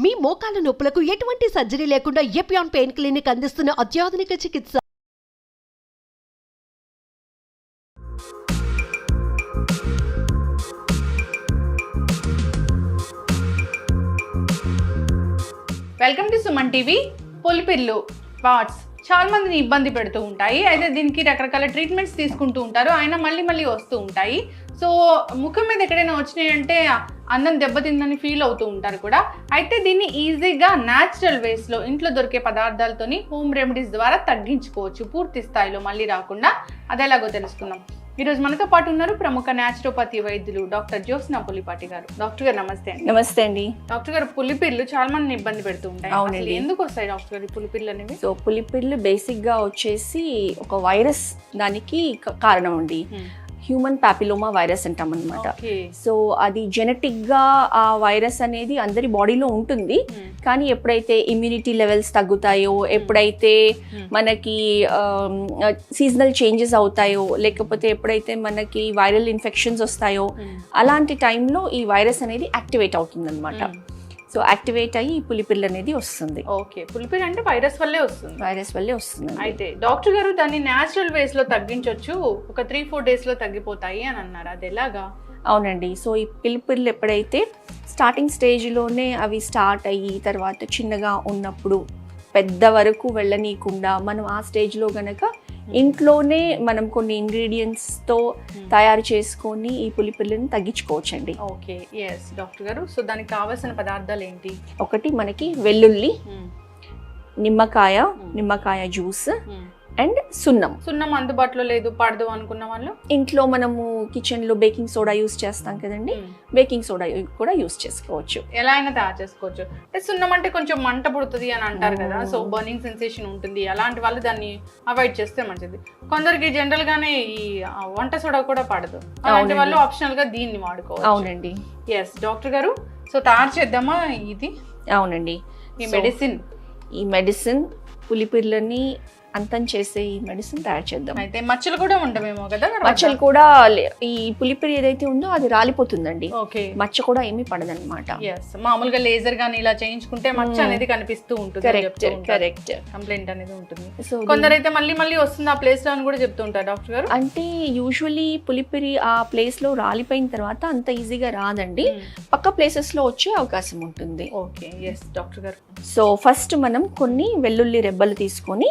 మీ మోకాల నొప్పులకు ఎటువంటి సర్జరీ లేకుండా ఎపియాన్ పెయిన్ క్లినిక్ అందిస్తున్న అత్యాధునిక చికిత్స. Welcome to Suman TV. పులిపిర్లు స్పాట్స్ చాలా మందిని ఇబ్బంది పెడుతూ ఉంటాయి. అయితే దీనికి రకరకాల ట్రీట్మెంట్స్ తీసుకుంటూ ఉంటారు, అయినా మళ్ళీ వస్తూ ఉంటాయి. సో ముఖం మీద ఎక్కడైనా వచ్చినాయి అంటే అందం దెబ్బతిందని ఫీల్ అవుతూ ఉంటారు కూడా. అయితే దీన్ని ఈజీగా న్యాచురల్ వేస్లో ఇంట్లో దొరికే పదార్థాలతోని హోమ్ రెమెడీస్ ద్వారా తగ్గించుకోవచ్చు పూర్తి స్థాయిలో మళ్ళీ రాకుండా. అది ఎలాగో తెలుసుకుందాం. ఈరోజు మనతో పాటు ఉన్నారు ప్రముఖ న్యాచురోపతి వైద్యులు డాక్టర్ జ్యోత్స్న పులిపాటి గారు. డాక్టర్ గారు నమస్తే అండి. నమస్తే అండి. డాక్టర్ గారు, పులిపిర్లు చాలా మందిని ఇబ్బంది పెడుతూ ఉంటాయి. అవునండి. ఎందుకు వస్తాయి డాక్టర్ గారు పులిపిర్లు అనేవి? సో పులిపిర్లు బేసిక్ గా వచ్చేసి ఒక వైరస్ దానికి కారణం అండి. హ్యూమన్ పాపిలోమా వైరస్ అంటాం అనమాట. సో అది జెనెటిక్ గా ఆ వైరస్ అనేది అందరి బాడీలో ఉంటుంది. కానీ ఎప్పుడైతే ఇమ్యూనిటీ లెవెల్స్ తగ్గుతాయో, ఎప్పుడైతే మనకి సీజనల్ చేంజెస్ అవుతాయో, లేకపోతే ఎప్పుడైతే మనకి వైరల్ ఇన్ఫెక్షన్స్ వస్తాయో, అలాంటి టైంలో ఈ వైరస్ అనేది యాక్టివేట్ అవుతుంది అనమాట. సో యాక్టివేట్ అయ్యి ఈ పులిపిర్లు అనేది వస్తుంది. ఓకే, పులిపిర్ అంటే వైరస్ వల్లే వస్తుంది. వైరస్ వల్లే వస్తుంది. అయితే డాక్టర్ గారు దాన్ని న్యాచురల్ వేస్ లో తగ్గించవచ్చు, ఒక 3-4 days లో తగ్గిపోతాయి అని అన్నారు. అది ఎలాగా? అవునండి. సో ఈ పులిపిర్లు ఎప్పుడైతే స్టార్టింగ్ స్టేజ్లోనే అవి స్టార్ట్ అయ్యి తర్వాత చిన్నగా ఉన్నప్పుడు పెద్ద వరకు వెళ్ళనీయకుండా మనం ఆ స్టేజ్లో గనక ఇంట్లోనే మనం కొన్ని ఇంగ్రీడియంట్స్తో తయారు చేసుకొని ఈ పులిపిర్లను తగ్గించుకోవచ్చండి. ఓకే, ఎస్ డాక్టర్ గారు. సో దానికి కావాల్సిన పదార్థాలు ఏంటి? ఒకటి మనకి వెల్లుల్లి, నిమ్మకాయ జ్యూస్ అండ్ సున్నం అందుబాటులో లేదు, పడదు అనుకున్న వాళ్ళు ఇంట్లో మనము కిచెన్లో బేకింగ్ సోడా యూస్ చేస్తాం కదండి, బేకింగ్ సోడా కూడా యూస్ చేసుకోవచ్చు. ఎలా అయినా తయారు చేసుకోవచ్చు. అంటే సున్నం అంటే కొంచెం మంట పుడుతుంది అని అంటారు కదా, సో బర్నింగ్ సెన్సేషన్ ఉంటుంది. అలాంటి వాళ్ళు దాన్ని అవాయిడ్ చేస్తే మంచిది. కొందరికి జనరల్ గానే ఈ వంట సోడా కూడా పడదు, అలాంటి వాళ్ళు ఆప్షనల్ గా దీన్ని వాడుకోవచ్చు. అవునండి. ఎస్ డాక్టర్ గారు. సో తయారు చేద్దామా ఇది? అవునండి. ఈ మెడిసిన్ పులిపిర్లని అంతం చేసే ఈ మెడిసిన్ తయారు చేద్దాం. అయితే మచ్చలు కూడా ఉండవేమో కదా? మచ్చలు కూడా ఈ పులిపిరి ఏదైతే ఉందో అది రాలిపోతుందండి. ఓకే, మచ్చ కూడా ఏమీ పడదన్నమాట. మామూలుగా లేజర్ గానీ ఇలా చేయించుకుంటే మచ్చ అనేది కనిపిస్తూ ఉంటుంది. కరెక్ట్ కంప్లైంట్ అనేది ఉంటుంది. కొందరైతే మళ్ళీ వస్తుంది ఆ ప్లేస్ లో అని కూడా చెప్తూ ఉంటారు డాక్టర్ గారు. అంటే యూజువల్లీ పులిపిరి ఆ ప్లేస్ లో రాలిపోయిన తర్వాత అంత ఈజీగా రాదండి, పక్క ప్లేసెస్ లో వచ్చే అవకాశం ఉంటుంది. ఓకే, ఎస్ డాక్టర్ గారు. సో ఫస్ట్ మనం కొన్ని వెల్లుల్లి రెబ్బలు తీసుకొని,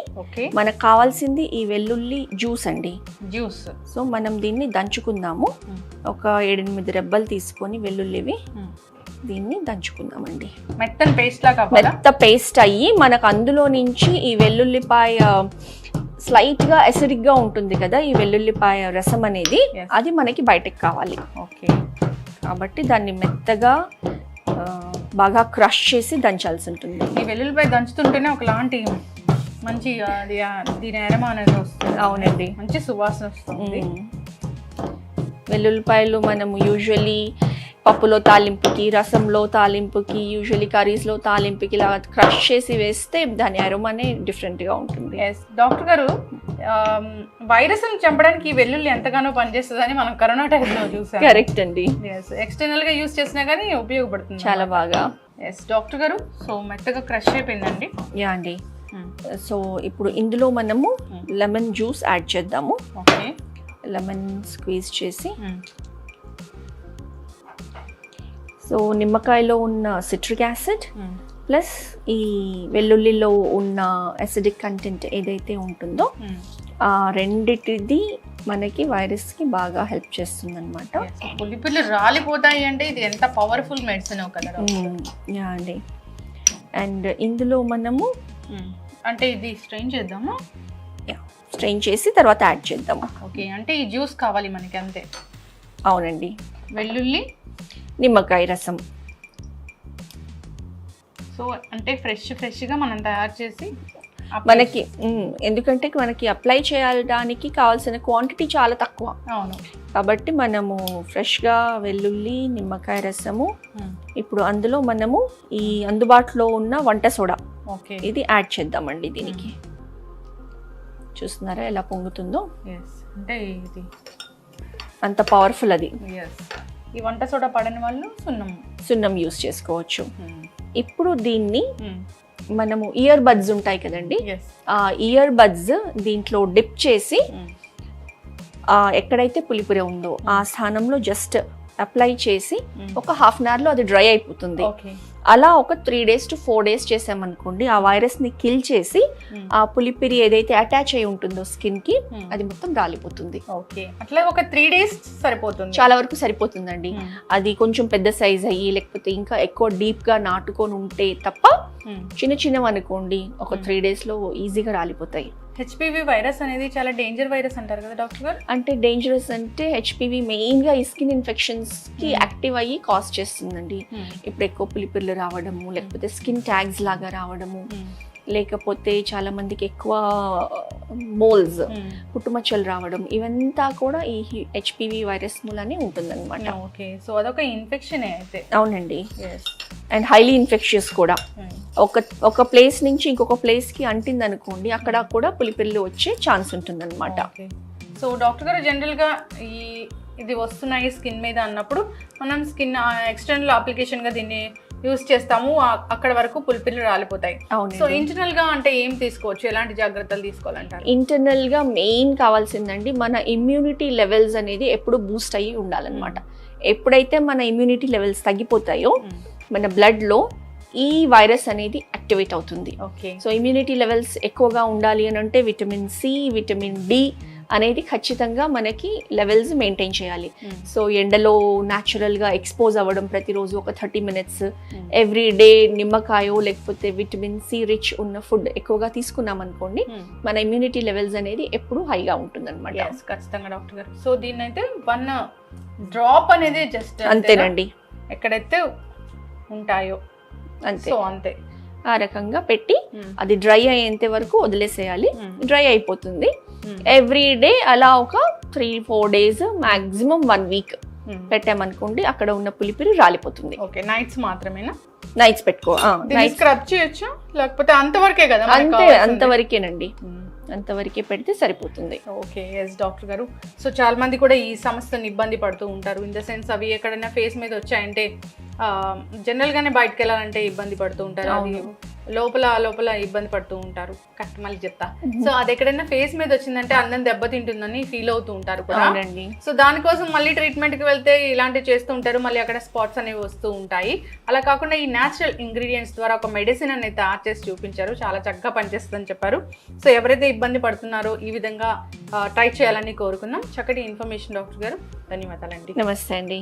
మనకు కావాల్సింది ఈ వెల్లుల్లి జ్యూస్ అండి. జ్యూస్. సో మనం దీన్ని దంచుకుందాము. ఒక 7-8 రెబ్బలు తీసుకొని వెల్లుల్లివి దీన్ని దంచుకుందామండి. మెత్త పేస్ట్ అయ్యి మనకు అందులో నుంచి ఈ వెల్లుల్లిపాయ స్లైట్ గా అసిడిక్ గా ఉంటుంది కదా, ఈ వెల్లుల్లిపాయ రసం అనేది అది మనకి బయటకు కావాలి. ఓకే, కాబట్టి దాన్ని మెత్తగా బాగా క్రష్ చేసి దంచాల్సి ఉంటుంది. ఈ వెల్లుల్లిపాయ దంచుతుంటేనే ఒకలాంటి మంచి దీని అరోమా అనేది వస్తుంది. అవునండి, మంచి సువాసన వస్తుంది. వెల్లుల్లిపాయలు మనం యూజువల్లీ పప్పులో తాలింపుకి, రసంలో తాలింపుకి, యూజువల్లీ కర్రీస్లో తాలింపుకి ఇలా క్రష్ చేసి వేస్తే దాని అరోమానే డిఫరెంట్గా ఉంటుంది. ఎస్ డాక్టర్ గారు, వైరస్ చంపడానికి ఈ వెల్లుల్లి ఎంతగానో పనిచేస్తుందని మనం కరోనా టైంలో చూసాం. కరెక్ట్ అండి. ఎక్స్టర్నల్ గా యూస్ చేసినా కానీ ఉపయోగపడుతుంది చాలా బాగా. ఎస్ డాక్టర్ గారు. సో మెత్తగా క్రష్ అయిపోయిందండి. యా అండి. సో ఇప్పుడు ఇందులో మనము లెమన్ జ్యూస్ యాడ్ చేద్దాము. ఓకే, లెమన్ స్క్వీజ్ చేసి, సో నిమ్మకాయలో ఉన్న సిట్రిక్ యాసిడ్ ప్లస్ ఈ వెల్లుల్లిలో ఉన్న అసిడిక్ కంటెంట్ ఏదైతే ఉంటుందో ఆ రెండిటిది మనకి వైరస్కి బాగా హెల్ప్ చేస్తుంది అనమాట. పులిపిర్లు రాలిపోతాయి అంటే ఇది ఎంత పవర్ఫుల్ మెడిసిన్ కదా. యా అండి. అండ్ ఇందులో మనము అంటే ఇది స్ట్రెయిన్ చేద్దాము. స్ట్రెయిన్ చేసి తర్వాత యాడ్ చేద్దాము. ఓకే, అంటే ఈ జ్యూస్ కావాలి మనకి అంతే. అవునండి. వెల్లుల్లి, నిమ్మకాయ రసం. సో అంటే ఫ్రెష్గా మనం తయారు చేసి మనకి ఎందుకంటే మనకి అప్లై చేయడానికి కావాల్సిన క్వాంటిటీ చాలా తక్కువ. అవును, కాబట్టి మనము ఫ్రెష్గా వెల్లుల్లి, నిమ్మకాయ రసము, ఇప్పుడు అందులో మనము ఈ అందుబాటులో ఉన్న వంట సోడా ఇది యాడ్ చేద్దామండి. దీనికి చూస్తున్నారా ఎలా పొంగుతుందో? అంటే ఇది అంత పవర్ఫుల్ అది. ఈ వంట సోడా పడని వాళ్ళు సున్నం యూస్ చేసుకోవచ్చు. ఇప్పుడు దీన్ని మనము ఇయర్ బడ్స్ ఉంటాయి కదండి, ఆ ఇయర్ బడ్స్ దీంట్లో డిప్ చేసి ఎక్కడైతే పులిపుర ఉందో ఆ స్థానంలో జస్ట్ అప్లై చేసి ఒక హాఫ్ అన్ అవర్లో అది డ్రై అయిపోతుంది. అలా ఒక 3 days to 4 days చేసామనుకోండి, ఆ వైరస్ ని కిల్ చేసి ఆ పులిపిరి ఏదైతే అటాచ్ అయి ఉంటుందో స్కిన్ కి అది మొత్తం రాలిపోతుంది. ఓకే, అట్లా ఒక 3 days సరిపోతుంది, చాలా వరకు సరిపోతుందండి. అది కొంచెం పెద్ద సైజ్ అయ్యి లేకపోతే ఇంకా ఎక్కువ డీప్ గా నాటుకొని ఉంటే తప్ప చిన్నవి అనుకోండి ఒక 3 days లో ఈజీగా రాలిపోతాయి. హెచ్పివి వైరస్ అనేది చాలా డేంజర్ వైరస్ అంటారు కదా డాక్టర్ గారు? అంటే డేంజరస్ అంటే హెచ్పివి మెయిన్ గా ఈ స్కిన్ ఇన్ఫెక్షన్స్ కి యాక్టివ్ అయ్యి కాజ్ చేస్తుందండి. ఇప్పుడు ఎక్కువ పులిపిర్లు రావడము, లేకపోతే స్కిన్ ట్యాగ్స్ లాగా రావడము, లేకపోతే చాలా మందికి ఎక్కువ మోల్స్ పుట్టుమచ్చలు రావడం, ఇవంతా కూడా ఈ హెచ్పివి వైరస్ మూలనే ఉంటుందన్నమాట. ఓకే, సో అదొక ఇన్ఫెక్షన్ అయితే. అవునండి, అండ్ హైలీ ఇన్ఫెక్షియస్ కూడా. ఒక ప్లేస్ నుంచి ఇంకొక ప్లేస్ కి అంటింది అనుకోండి, అక్కడ కూడా పులిపిర్లు వచ్చే ఛాన్స్ ఉంటుందన్నమాట. సో డాక్టర్ గారు జనరల్ గా ఇది వస్తున్నాయి స్కిన్ మీద అన్నప్పుడు మనం స్కిన్ ఎక్స్టర్నల్ అప్లికేషన్ గా దీన్ని యూస్ చేస్తాము, అక్కడ వరకు పులిపిర్లు రాలిపోతాయి. సో ఇంటర్నల్ గా అంటే ఏం తీసుకోవచ్చు, ఎలాంటి జాగ్రత్తలు తీసుకోవాలంటారు? ఇంటర్నల్ గా మెయిన్ కావాల్సిందండి మన ఇమ్యూనిటీ లెవెల్స్ అనేది ఎప్పుడు బూస్ట్ అయ్యి ఉండాలన్నమాట. ఎప్పుడైతే మన ఇమ్యూనిటీ లెవెల్స్ తగ్గిపోతాయో మన బ్లడ్ లో ఈ వైరస్ అనేది యాక్టివేట్ అవుతుంది. సో ఇమ్యూనిటీ లెవెల్స్ ఎక్కువగా ఉండాలి అని అంటే విటమిన్ సి, విటమిన్ డి అనేది ఖచ్చితంగా మనకి లెవెల్స్ మెయింటైన్ చేయాలి. సో ఎండలో న్యాచురల్గా ఎక్స్పోజ్ అవ్వడం ప్రతిరోజు ఒక 30 minutes, ఎవ్రీ డే నిమ్మకాయో లేకపోతే విటమిన్ సి రిచ్ ఉన్న ఫుడ్ ఎక్కువగా తీసుకున్నాం అనుకోండి, మన ఇమ్యూనిటీ లెవెల్స్ అనేది ఎప్పుడు హైగా ఉంటుంది అనమాట. ఖచ్చితంగా డాక్టర్ గారు. సో దీన్ని అయితే 1 drop అనేది జస్ట్ అంతేనండి, ఎక్కడైతే ఉంటాయో అంతే. సో అంతే ఆ రకంగా పెట్టి అది డ్రై అయ్యేంత వరకు వదిలేసేయాలి. డ్రై అయిపోతుంది. ఎవ్రీ డే అలా ఒక 3-4 days, మాక్సిమం 1 week పెట్టామనుకోండి, అక్కడ ఉన్న పులిపిరి రాలిపోతుంది. ఓకే, నైట్స్ మాత్రమేనా? నైట్స్ పెట్టుకో, స్క్రబ్ చేయొచ్చా లేకపోతే అంతవరకే కదా? అంతవరకేనండి, అంతవరకే పెడితే సరిపోతుంది. ఓకే, ఎస్ డాక్టర్ గారు. సో చాలా మంది కూడా ఈ సమస్యను ఇబ్బంది పడుతూ ఉంటారు. ఇన్ ద సెన్స్ అవి ఎక్కడైనా ఫేస్ మీద వచ్చాయంటే జనరల్ గానే బయటకు వెళ్ళాలంటే ఇబ్బంది పడుతూ ఉంటారు, అది లోపల ఇబ్బంది పడుతూ ఉంటారు. కరెక్ట్, మళ్ళీ చెప్తా. సో అది ఎక్కడైనా ఫేస్ మీద వచ్చిందంటే అందరం దెబ్బతింటుందని ఫీల్ అవుతూ ఉంటారు కూడా. సో దానికోసం మళ్ళీ ట్రీట్మెంట్ కి వెళ్తే ఇలాంటివి చేస్తూ ఉంటారు, మళ్ళీ అక్కడ స్పాట్స్ అనేవి వస్తూ ఉంటాయి. అలా కాకుండా ఈ న్యాచురల్ ఇంగ్రీడియంట్స్ ద్వారా ఒక మెడిసిన్ అనేది తయారు చేసి చూపించారు, చాలా చక్కగా పనిచేస్తుందని చెప్పారు. సో ఎవరైతే ఇబ్బంది పడుతున్నారో ఈ విధంగా ట్రై చేయాలని కోరుకుందాం. చక్కటి ఇన్ఫర్మేషన్ డాక్టర్ గారు, ధన్యవాదాలండి. నమస్తే అండి.